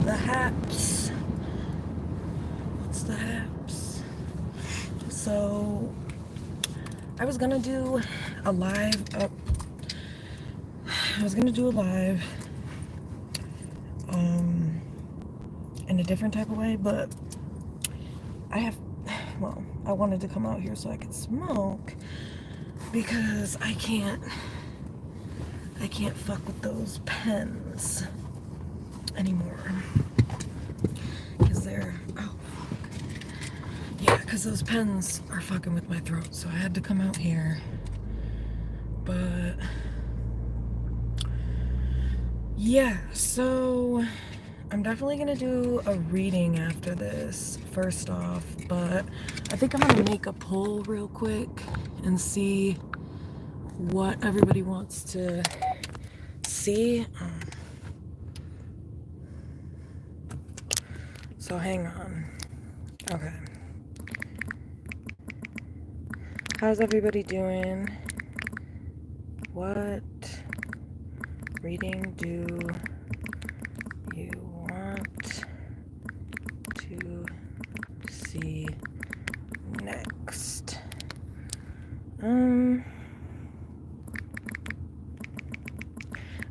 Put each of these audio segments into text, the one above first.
the haps? What's the haps? So, I was gonna do a live. I was gonna do a live, in a different type of way, but I wanted to come out here so I could smoke because I can't fuck with those pens anymore because because those pens are fucking with my throat, so I had to come out here. But yeah, so I'm definitely gonna do a reading after this first off, but I think I'm gonna make a poll real quick and see what everybody wants to see. So hang on. Okay. How's everybody doing? What reading do you want to see next? I'm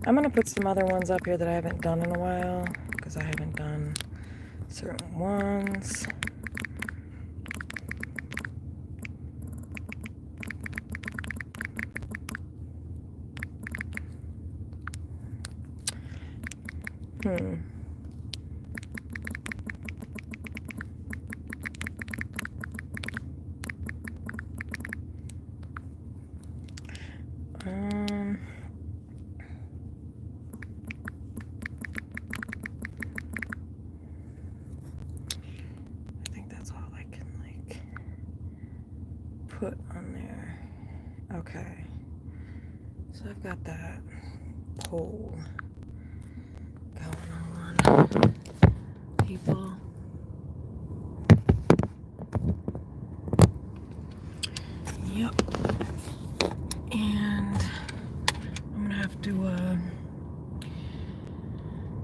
gonna put some other ones up here that I haven't done in a while because I haven't done certain ones. I think that's all I can put on there. Okay. So I've got that poll going on. People. Yep. And I'm gonna have to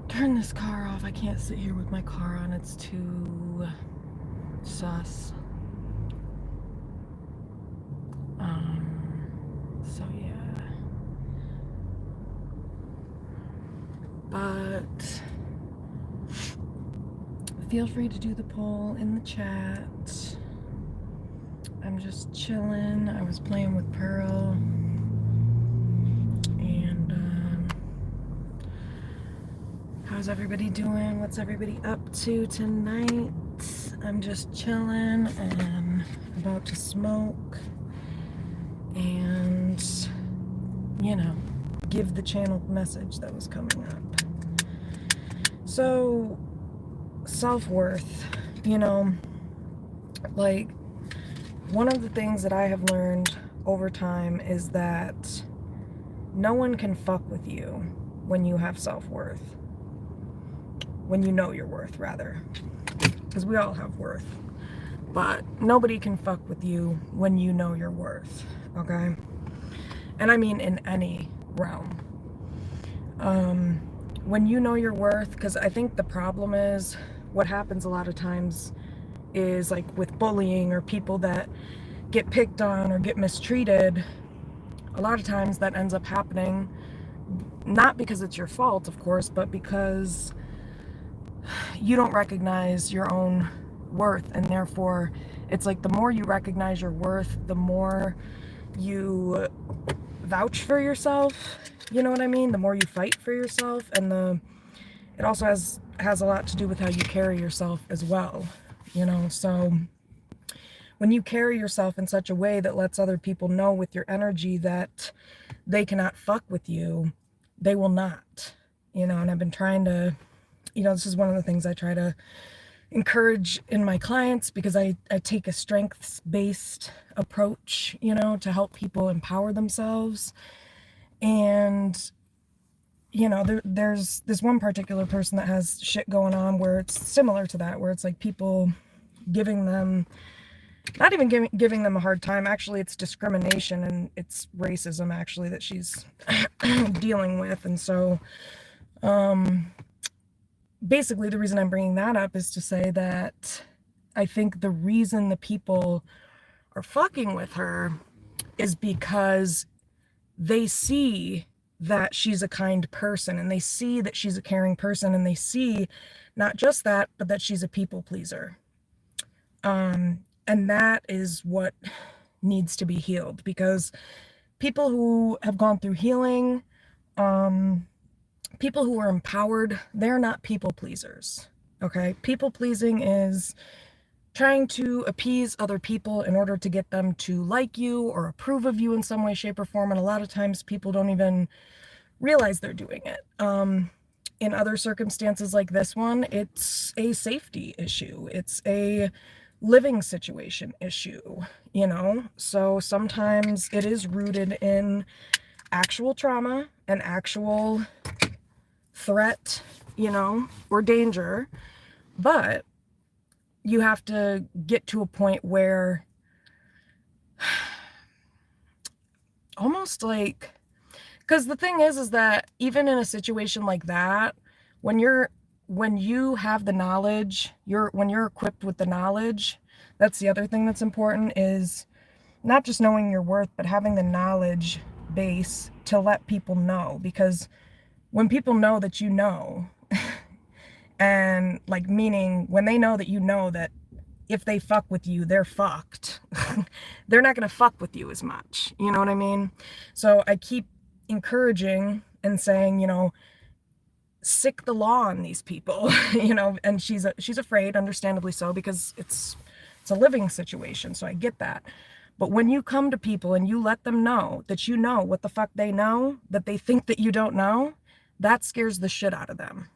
turn this car off. I can't sit here with my car on. It's too sus. So yeah. But feel free to do the poll in the chat. I'm just chilling. I was playing with Pearl. And how's everybody doing? What's everybody up to tonight? I'm just chilling and about to smoke and, give the channel message that was coming up. So, self-worth, one of the things that I have learned over time is that no one can fuck with you when you have self-worth. When you know your worth, rather. Because we all have worth. But nobody can fuck with you when you know your worth, okay? And I mean in any realm. When you know your worth, because I think the problem is, what happens a lot of times is like with bullying or people that get picked on or get mistreated, a lot of times that ends up happening, not because it's your fault, of course, but because you don't recognize your own worth, and therefore it's like the more you recognize your worth, the more you vouch for yourself, you know what I mean? The more you fight for yourself, and it also has a lot to do with how you carry yourself as well, so when you carry yourself in such a way that lets other people know with your energy that they cannot fuck with you, they will not, and I've been trying to, this is one of the things I try to encourage in my clients, because I take a strengths-based approach, to help people empower themselves. And, there's this one particular person that has shit going on where it's similar to that, where it's like people giving them, not even giving them a hard time. Actually, it's discrimination and it's racism, actually, that she's dealing with. And so, basically the reason I'm bringing that up is to say that I think the reason the people are fucking with her is because they see that she's a kind person, and they see that she's a caring person, and they see not just that, but that she's a people pleaser. And that is what needs to be healed, because people who have gone through healing, people who are empowered, they're not people pleasers. Okay? People pleasing is trying to appease other people in order to get them to like you or approve of you in some way, shape, or form. And a lot of times people don't even realize they're doing it. In other circumstances like this one, it's a safety issue. It's a living situation issue, you know? So sometimes it is rooted in actual trauma and actual threat, you know, or danger. But you have to get to a point where almost like, because the thing is that even in a situation like that, when you have the knowledge, when you're equipped with the knowledge, that's the other thing that's important, is not just knowing your worth, but having the knowledge base to let people know. Because when people know that you know, and like, meaning when they know that if they fuck with you, they're fucked. They're not going to fuck with you as much. You know what I mean? So I keep encouraging and saying, you know, sick the law on these people, you know, and she's afraid, understandably so, because it's a living situation. So I get that. But when you come to people and you let them know that you know what the fuck they know, that they think that you don't know, that scares the shit out of them.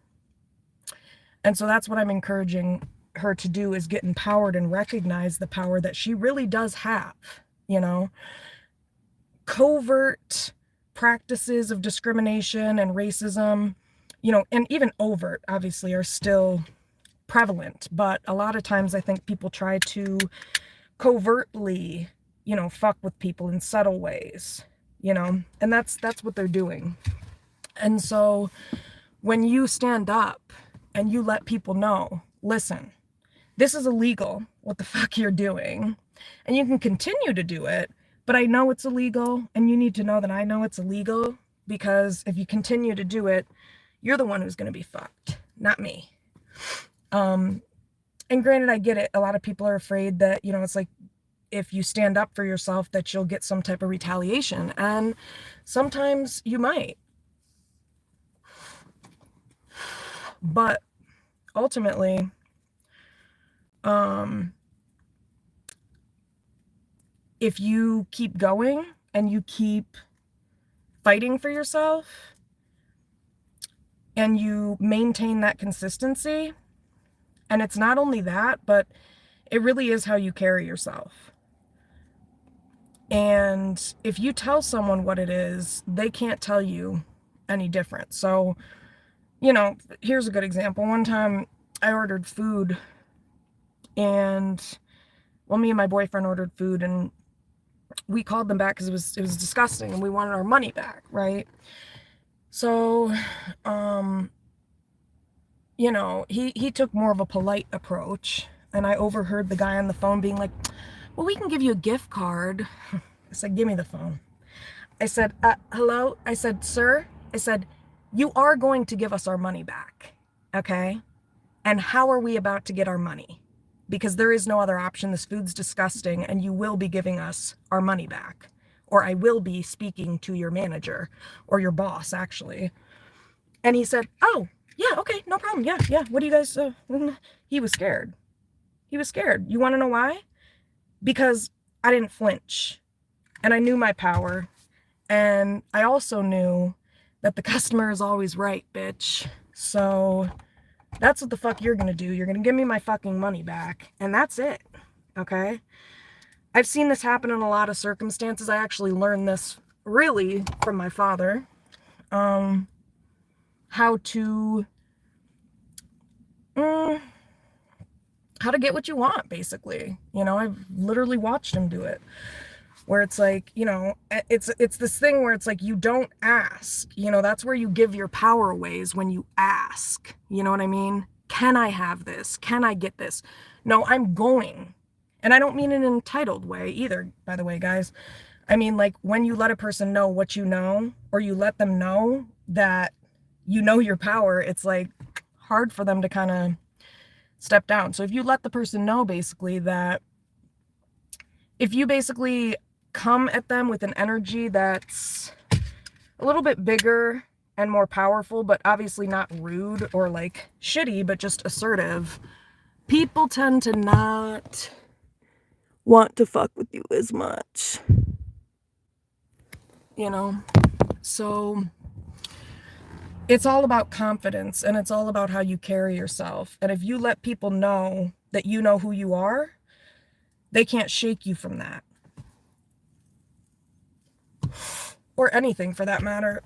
And so that's what I'm encouraging her to do, is get empowered and recognize the power that she really does have, you know. Covert practices of discrimination and racism, you know, and even overt, obviously, are still prevalent. But a lot of times I think people try to covertly, you know, fuck with people in subtle ways, you know, and that's what they're doing. And so when you stand up and you let people know, listen, this is illegal, what the fuck you're doing, and you can continue to do it, but I know it's illegal, and you need to know that I know it's illegal, because if you continue to do it, you're the one who's going to be fucked, not me. And granted, I get it. A lot of people are afraid that, you know, it's like, if you stand up for yourself, that you'll get some type of retaliation, and sometimes you might. But ultimately, if you keep going and you keep fighting for yourself and you maintain that consistency, and it's not only that, but it really is how you carry yourself. And if you tell someone what it is, they can't tell you any different. So, you know, here's a good example. One time I ordered food, and, well, me and my boyfriend ordered food, and we called them back because it was disgusting, and we wanted our money back, right? So, you know, he took more of a polite approach, and I overheard the guy on the phone being like, well, we can give you a gift card. I said, give me the phone. I said, hello? I said, sir? I said, you are going to give us our money back, okay? And how are we about to get our money? Because there is no other option. This food's disgusting, and you will be giving us our money back. Or I will be speaking to your manager, or your boss, actually. And he said, oh, yeah, okay, no problem. Yeah. What do you guys... He was scared. He was scared. You want to know why? Because I didn't flinch. And I knew my power. And I also knew that the customer is always right, bitch. So... that's what the fuck you're gonna do. You're gonna give me my fucking money back, and that's it, okay? I've seen this happen in a lot of circumstances. I actually learned this really from my father. How to get what you want, basically. You know, I've literally watched him do it. where it's like, you know, it's this thing where it's like you don't ask. You know, that's where you give your power away, is when you ask. You know what I mean? Can I have this? Can I get this? No, I'm going. And I don't mean in an entitled way either, by the way, guys. I mean, like, when you let a person know what you know, or you let them know that you know your power, it's like hard for them to kind of step down. So if you let the person know, basically, that if you basically come at them with an energy that's a little bit bigger and more powerful, but obviously not rude or like shitty, but just assertive, people tend to not want to fuck with you as much, you know? So it's all about confidence, and it's all about how you carry yourself. And if you let people know that you know who you are, they can't shake you from that. Or anything for that matter.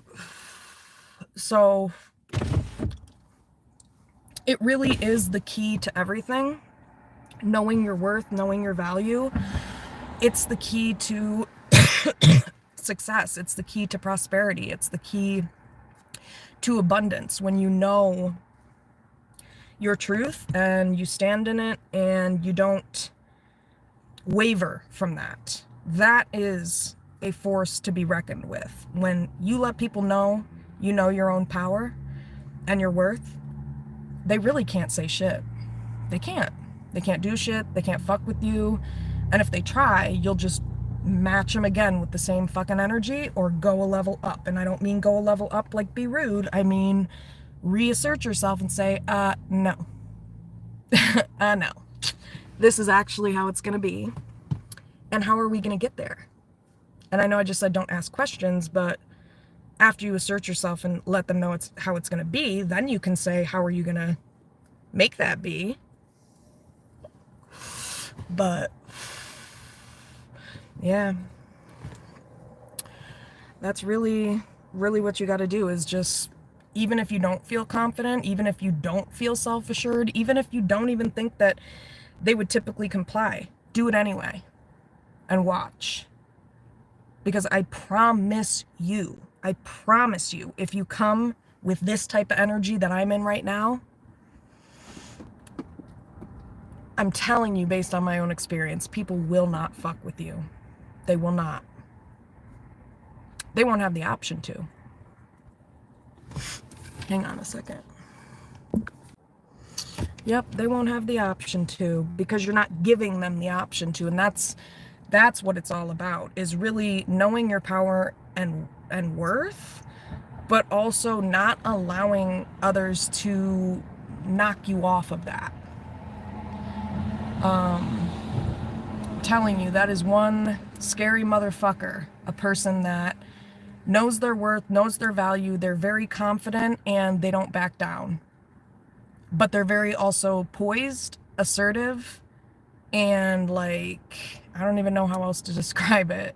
So it really is the key to everything. Knowing your worth, knowing your value. It's the key to success. It's the key to prosperity. It's the key to abundance. When you know your truth and you stand in it and you don't waver from that. That is a force to be reckoned with. When you let people know you know your own power and your worth, they really can't say shit. They can't. They can't do shit. They can't fuck with you. And if they try, you'll just match them again with the same fucking energy, or go a level up. And I don't mean go a level up like be rude. I mean reassert yourself and say, no. No. This is actually how it's going to be. And how are we going to get there? And I know I just said don't ask questions, but after you assert yourself and let them know it's how it's going to be, then you can say, how are you going to make that be? But yeah, that's really what you got to do, is just, even if you don't feel confident, even if you don't feel self-assured, even if you don't even think that they would typically comply, do it anyway and watch. Because I promise you, if you come with this type of energy that I'm in right now, I'm telling you, based on my own experience, people will not fuck with you. They will not. They won't have the option to. Hang on a second. Yep, they won't have the option to, because you're not giving them the option to. And that's what it's all about, is really knowing your power and worth, but also not allowing others to knock you off of that. I'm telling you, that is one scary motherfucker, a person that knows their worth, knows their value, they're very confident, and they don't back down. But they're very also poised, assertive, and like, I don't even know how else to describe it.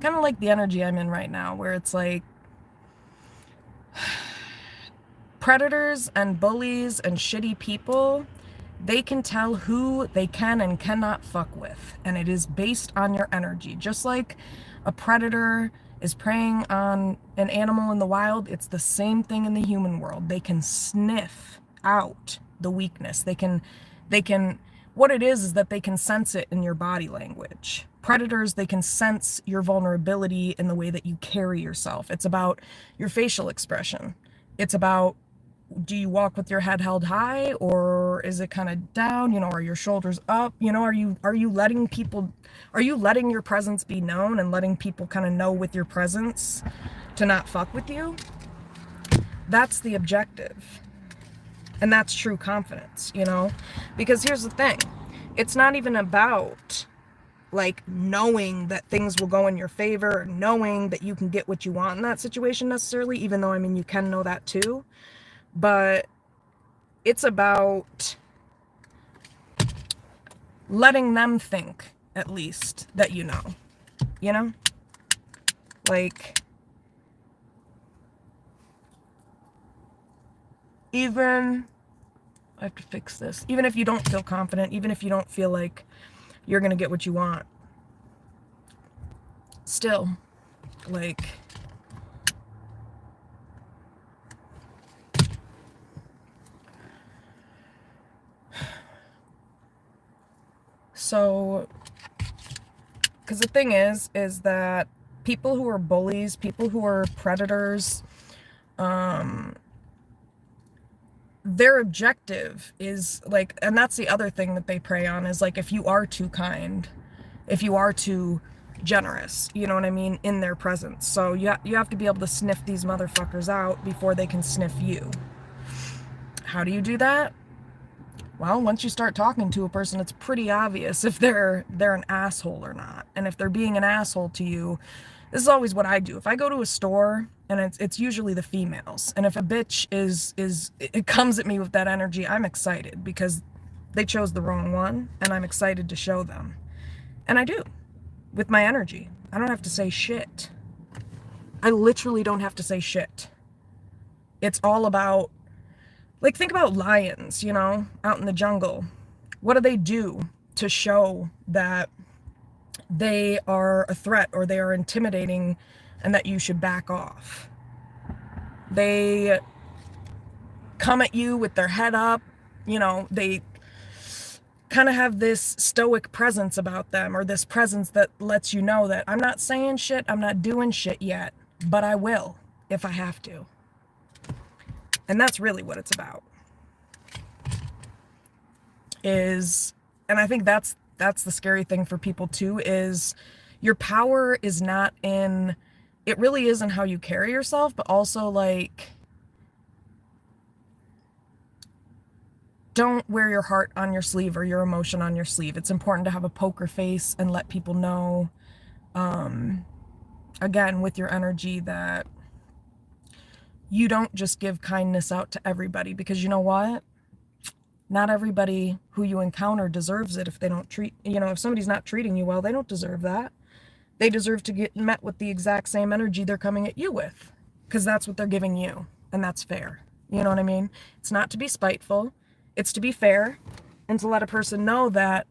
Kind of like the energy I'm in right now, where it's like predators and bullies and shitty people, they can tell who they can and cannot fuck with. And it is based on your energy. Just like a predator is preying on an animal in the wild, it's the same thing in the human world. They can sniff out the weakness. They can, what it is that they can sense it in your body language. Predators, they can sense your vulnerability in the way that you carry yourself. It's about your facial expression. It's about, do you walk with your head held high, or is it kind of down? You know, are your shoulders up? You know, are you letting your presence be known and letting people kind of know with your presence to not fuck with you? That's the objective. And that's true confidence, you know? Because here's the thing. It's not even about like knowing that things will go in your favor, or knowing that you can get what you want in that situation necessarily, even though, I mean, you can know that too. But it's about letting them think, at least, that you know? Like, even, I have to fix this, even if you don't feel confident, even if you don't feel like you're going to get what you want, still, like, so, because the thing is that people who are bullies, people who are predators, their objective is like, and that's the other thing that they prey on, is like, if you are too kind, if you are too generous, you know what I mean, in their presence. So you have to be able to sniff these motherfuckers out before they can sniff you. How do you do that? Well, once you start talking to a person, it's pretty obvious if they're an asshole or not. And if they're being an asshole to you, this is always what I do. If I go to a store, and it's usually the females, and if a bitch it comes at me with that energy, I'm excited because they chose the wrong one, and I'm excited to show them. And I do, with my energy. I don't have to say shit. I literally don't have to say shit. It's all about, like, think about lions, you know, out in the jungle. What do they do to show that they are a threat or they are intimidating and that you should back off? They come at you with their head up, you know, they kind of have this stoic presence about them, or this presence that lets you know that I'm not saying shit, I'm not doing shit yet, but I will if I have to. And that's really what it's about. And I think that's the scary thing for people too, is your power is not in, it really is in how you carry yourself, but also, like, don't wear your heart on your sleeve or your emotion on your sleeve. It's important to have a poker face and let people know, again, with your energy, that you don't just give kindness out to everybody, because you know what? Not everybody who you encounter deserves it. If they don't treat, you know, if somebody's not treating you well, they don't deserve that. They deserve to get met with the exact same energy they're coming at you with, because that's what they're giving you, and that's fair. You know what I mean? It's not to be spiteful. It's to be fair, and to let a person know that,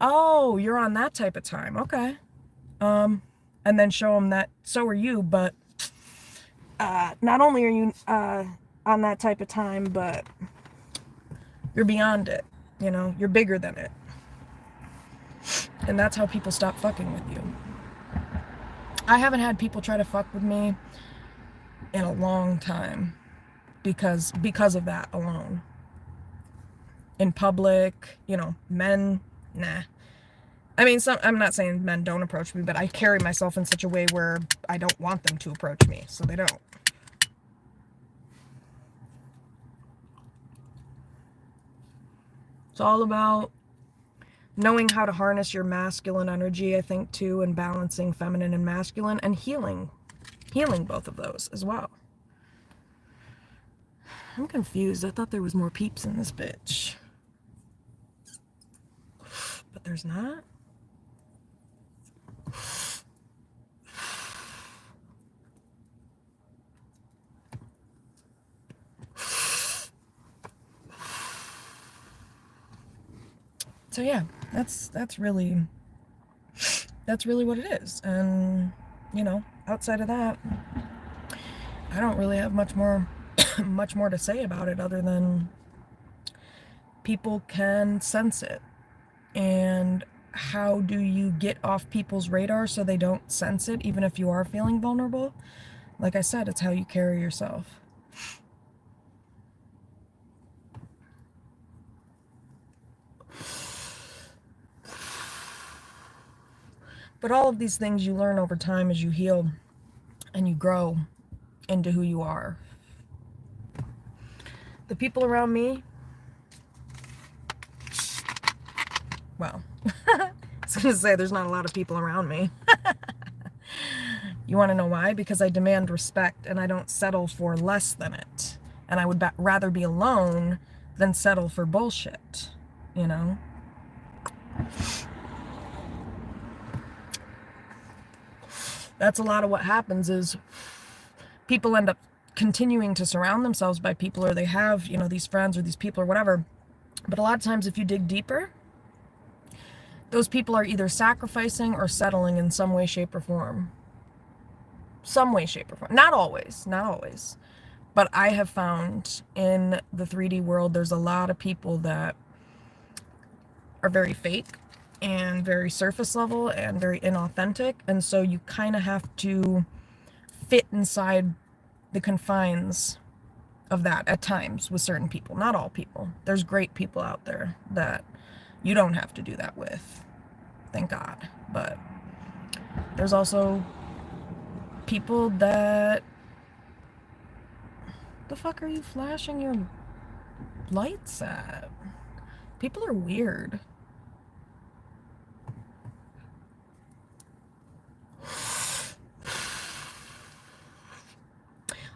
oh, you're on that type of time. Okay. And then show them that so are you, but not only are you on that type of time, but you're beyond it. You know, you're bigger than it. And that's how people stop fucking with you. I haven't had people try to fuck with me in a long time because of that alone. In public, you know, men, nah. I mean, I'm not saying men don't approach me, but I carry myself in such a way where I don't want them to approach me, so they don't. It's all about knowing how to harness your masculine energy, I think, too, and balancing feminine and masculine, and healing both of those as well. I'm confused. I thought there was more peeps in this bitch. But there's not. So yeah, that's really what it is. And, you know, outside of that, I don't really have much more to say about it, other than people can sense it. And how do you get off people's radar so they don't sense it, even if you are feeling vulnerable? Like I said, it's how you carry yourself. But all of these things you learn over time as you heal and you grow into who you are. The people around me, well, I was going to say there's not a lot of people around me. You want to know why? Because I demand respect, and I don't settle for less than it. And I would rather be alone than settle for bullshit, you know? That's a lot of what happens, is people end up continuing to surround themselves by people, or they have, you know, these friends or these people or whatever. But a lot of times, if you dig deeper, those people are either sacrificing or settling in some way, shape, or form. some way, shape, or form. Not always, not always. But I have found in the 3D world, there's a lot of people that are very fake and very surface level and very inauthentic. And so you kind of have to fit inside the confines of that at times with certain people. Not all people. There's great people out there that you don't have to do that with. Thank God. But there's also people that... The fuck are you flashing your lights at? People are weird.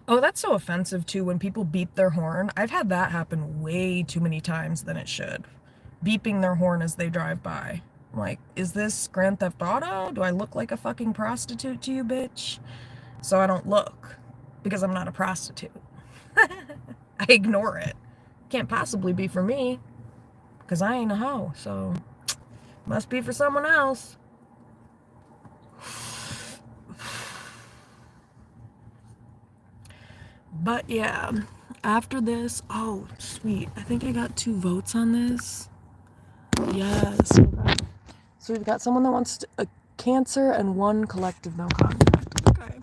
Oh, that's so offensive too when people beep their horn. I've had that happen way too many times than it should. Beeping their horn as they drive by. I'm like, is this Grand Theft Auto? Do I look like a fucking prostitute to you, bitch? So I don't look, because I'm not a prostitute. I ignore it. Can't possibly be for me, because I ain't a hoe, so must be for someone else. But yeah, after this, oh sweet, I think I got 2 votes on this. Yes. So we've got someone that wants a cancer and 1 collective no contact. Okay.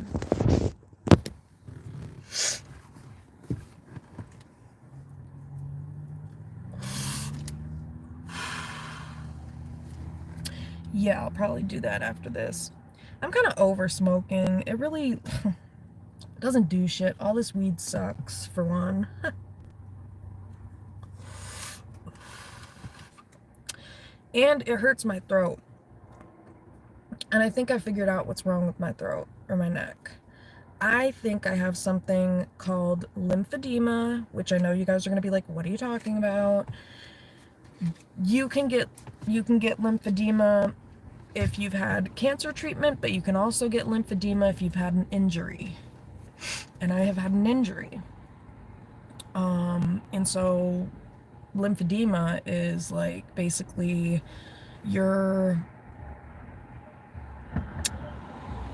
Yeah, I'll probably do that after this. I'm kind of over smoking. It really doesn't do shit. All this weed sucks, for one. And it hurts my throat. And I think I figured out what's wrong with my throat or my neck. I think I have something called lymphedema, which I know you guys are going to be like, what are you talking about? You can get lymphedema if you've had cancer treatment, but you can also get lymphedema if you've had an injury. And I have had an injury. And so lymphedema is like basically you're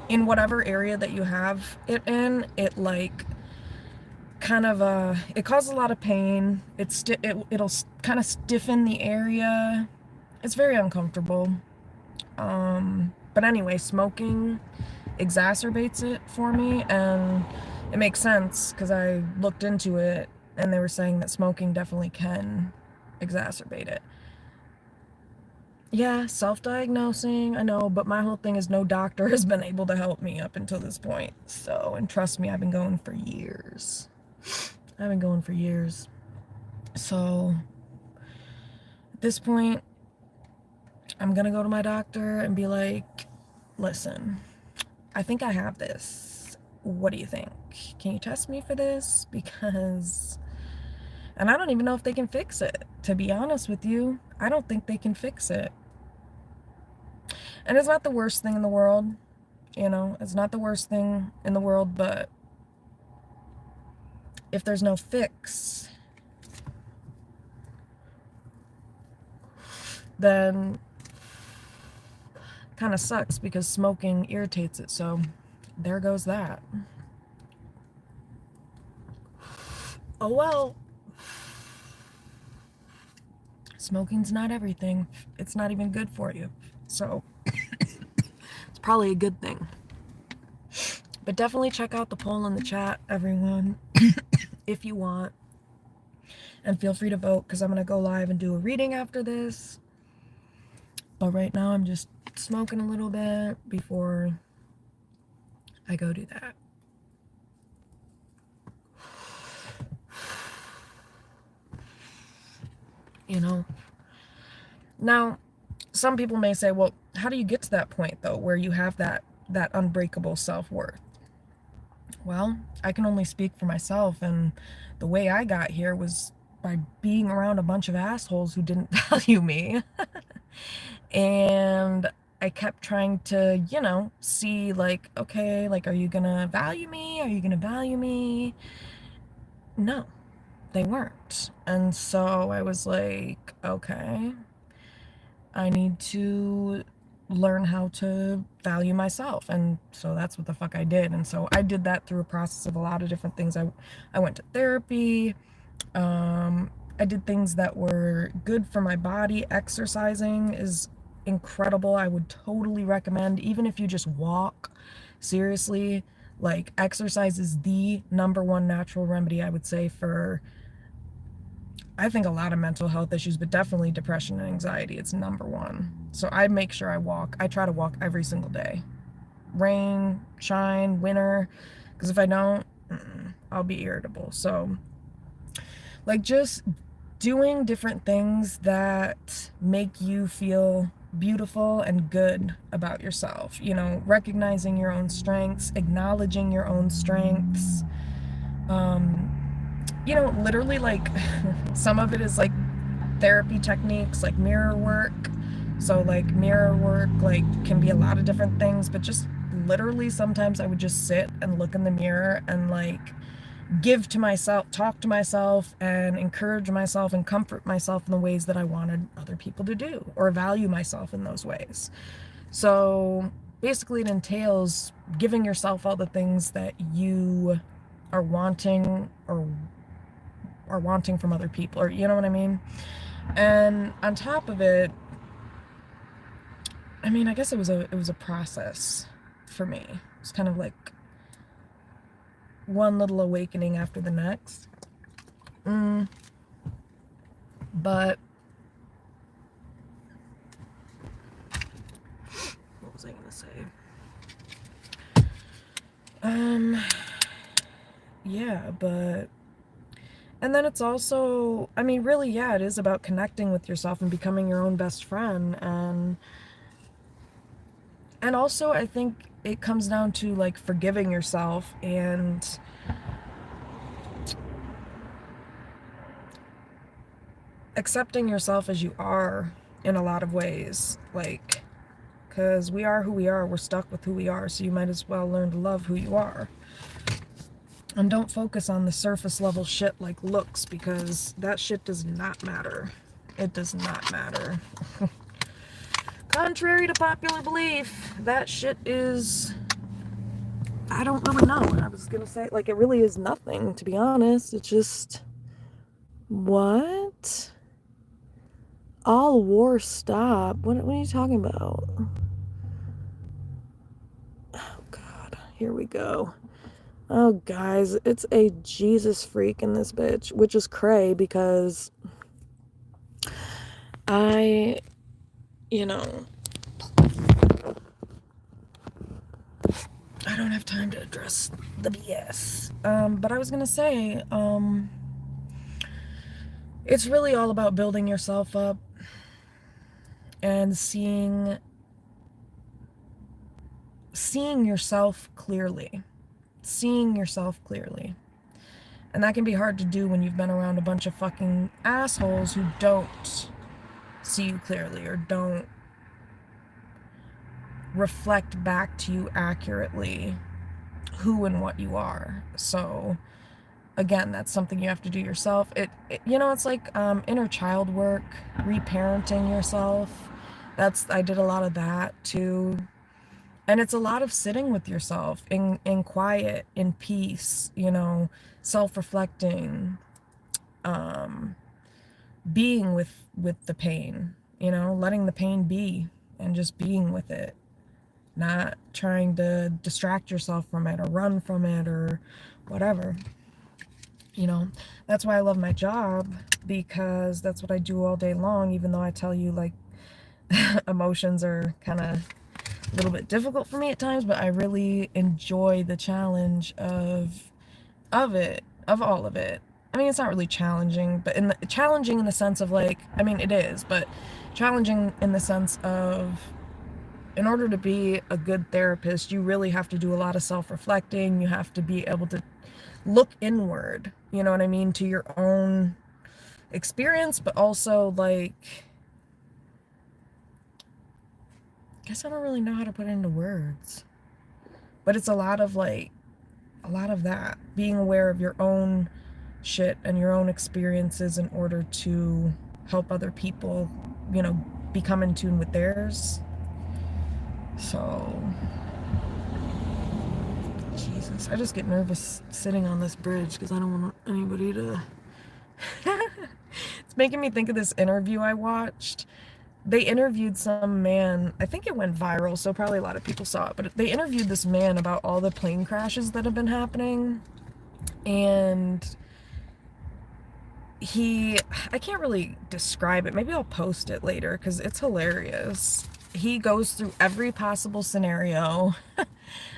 in whatever area that you have it in, it like kind of it causes a lot of pain. It'll kind of stiffen the area. It's very uncomfortable. But anyway, smoking exacerbates it for me, and it makes sense because I looked into it and they were saying that smoking definitely can exacerbate it. Yeah, self-diagnosing, I know, but my whole thing is no doctor has been able to help me up until this point. So, and trust me, I've been going for years. I've been going for years. So, at this point, I'm gonna go to my doctor and be like, listen, I think I have this. What do you think? Can you test me for this? Because... And I don't even know if they can fix it. To be honest with you, I don't think they can fix it. And it's not the worst thing in the world. You know, it's not the worst thing in the world, but if there's no fix, then kind of sucks because smoking irritates it. So there goes that. Oh well. Smoking's not everything. It's not even good for you. So it's probably a good thing. But definitely check out the poll in the chat, everyone, if you want. And feel free to vote because I'm going to go live and do a reading after this. But right now I'm just smoking a little bit before I go do that. You know? Now, some people may say, well, how do you get to that point, though, where you have that unbreakable self-worth? Well, I can only speak for myself, and the way I got here was by being around a bunch of assholes who didn't value me. And I kept trying to, you know, see like, okay, like, are you gonna value me? Are you gonna value me? No, they weren't. And so I was like, okay, I need to learn how to value myself. And so that's what the fuck I did. And so I did that through a process of a lot of different things. I went to therapy. I did things that were good for my body. Exercising is incredible. I would totally recommend, even if you just walk, seriously, like exercise is the number one natural remedy, I would say, for I think a lot of mental health issues, but definitely depression and anxiety. It's number one. So I make sure I walk. I try to walk every single day. Rain, shine, winter. Because if I don't, I'll be irritable. So, like, just doing different things that make you feel beautiful and good about yourself. You know, recognizing your own strengths, acknowledging your own strengths. You know, literally, like, some of it is like therapy techniques, like mirror work. So, like, mirror work, like, can be a lot of different things, but just literally sometimes I would just sit and look in the mirror and, like, give to myself, talk to myself, and encourage myself and comfort myself in the ways that I wanted other people to do, or value myself in those ways. So basically, it entails giving yourself all the things that you are wanting or are wanting from other people, or you know what I mean? And on top of it, I mean, I guess it was a process for me. It's kind of like one little awakening after the next. But what was I gonna say? Yeah, but and then it's also, I mean, really, yeah, it is about connecting with yourself and becoming your own best friend. And also, I think it comes down to, like, forgiving yourself and accepting yourself as you are in a lot of ways. Like, because we are who we are, we're stuck with who we are, so you might as well learn to love who you are. And don't focus on the surface level shit like looks, because that shit does not matter. It does not matter. Contrary to popular belief, that shit is, I don't really know. I was gonna say, like, it really is nothing, to be honest. It's just, what? All war stop? What are you talking about? Oh, God. Here we go. Oh, guys, it's a Jesus freak in this bitch, which is cray because you know, I don't have time to address the BS. But I was gonna say, it's really all about building yourself up and seeing yourself clearly. Seeing yourself clearly. And that can be hard to do when you've been around a bunch of fucking assholes who don't see you clearly or don't reflect back to you accurately who and what you are. So again, that's something you have to do yourself. You know, it's like inner child work, reparenting yourself. I did a lot of that too. And it's a lot of sitting with yourself in quiet, in peace, you know, self-reflecting, being with the pain, you know, letting the pain be and just being with it, not trying to distract yourself from it or run from it or whatever. You know, that's why I love my job, because that's what I do all day long, even though I tell you, like, emotions are kind of a little bit difficult for me at times, but I really enjoy the challenge of it, of all of it. I mean, it's not really challenging, but challenging in the sense of, like, I mean, it is, but challenging in the sense of, in order to be a good therapist, you really have to do a lot of self-reflecting. You have to be able to look inward, you know what I mean, to your own experience, but also, like, I guess I don't really know how to put it into words, but it's a lot of that, being aware of your own shit and your own experiences in order to help other people, you know, become in tune with theirs. So, Jesus, I just get nervous sitting on this bridge because I don't want anybody to. It's making me think of this interview I watched. They interviewed some man, I think it went viral, so probably a lot of people saw it, but they interviewed this man about all the plane crashes that have been happening. And I can't really describe it. Maybe I'll post it later because it's hilarious. He goes through every possible scenario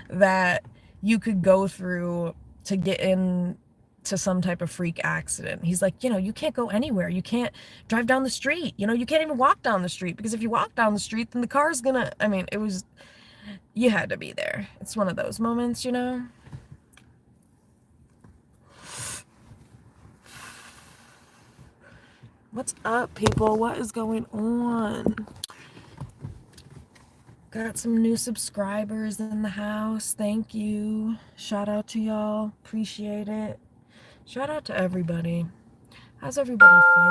that you could go through to get in to some type of freak accident. He's like, you can't go anywhere. You can't drive down the street. You can't even walk down the street because if you walk down the street, then the car's gonna, you had to be there. It's one of those moments. What's up, people? What is going on? Got some new subscribers in the house. Thank you. Shout out to y'all. Appreciate it. Shout out to everybody. How's everybody feeling?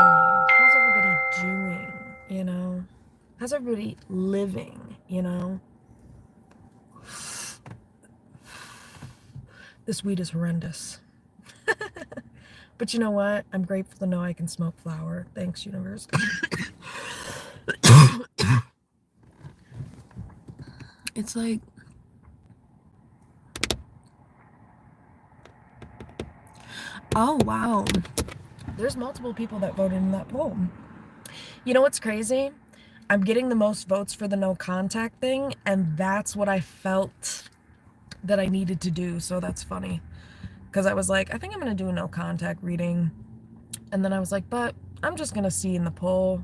How's everybody doing? How's everybody living? This weed is horrendous. But you know what? I'm grateful to know I can smoke flower. Thanks, universe. It's like, oh wow, there's multiple people that voted in that poll. You know what's crazy? I'm getting the most votes for the no contact thing, and that's what I felt that I needed to do, so that's funny. Because I was like, I think I'm going to do a no contact reading. And then I was like, but I'm just going to see in the poll.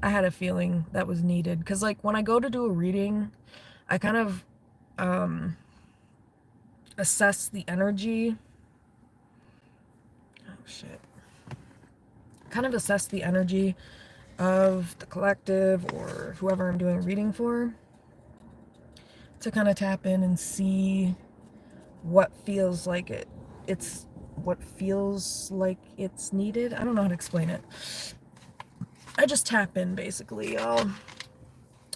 I had a feeling that was needed. Because like when I go to do a reading, I kind of assess the energy. Oh, shit. Kind of assess the energy of the collective or whoever I'm doing a reading for. To kind of tap in and see what feels like it's needed. I don't know how to explain it. I just tap in basically, y'all,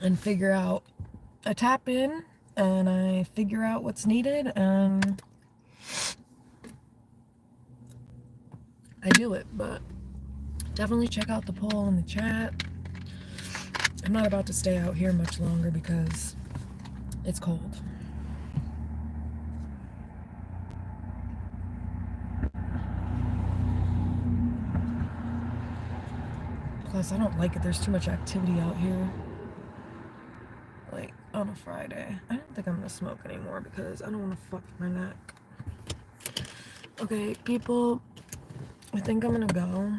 and figure out. I tap in and I figure out what's needed and I do it. But definitely check out the poll in the chat. I'm not about to stay out here much longer because it's cold. Plus, I don't like it. There's too much activity out here. Like, on a Friday. I don't think I'm gonna smoke anymore because I don't want to fuck my neck. Okay, people, I think I'm gonna go.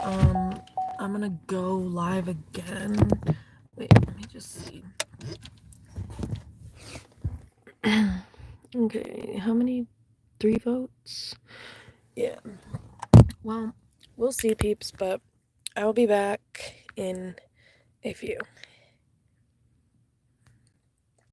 I'm gonna go live again. Wait, let me just see. Okay, how many? 3 votes? Yeah. Well, we'll see, peeps, but I will be back in a few.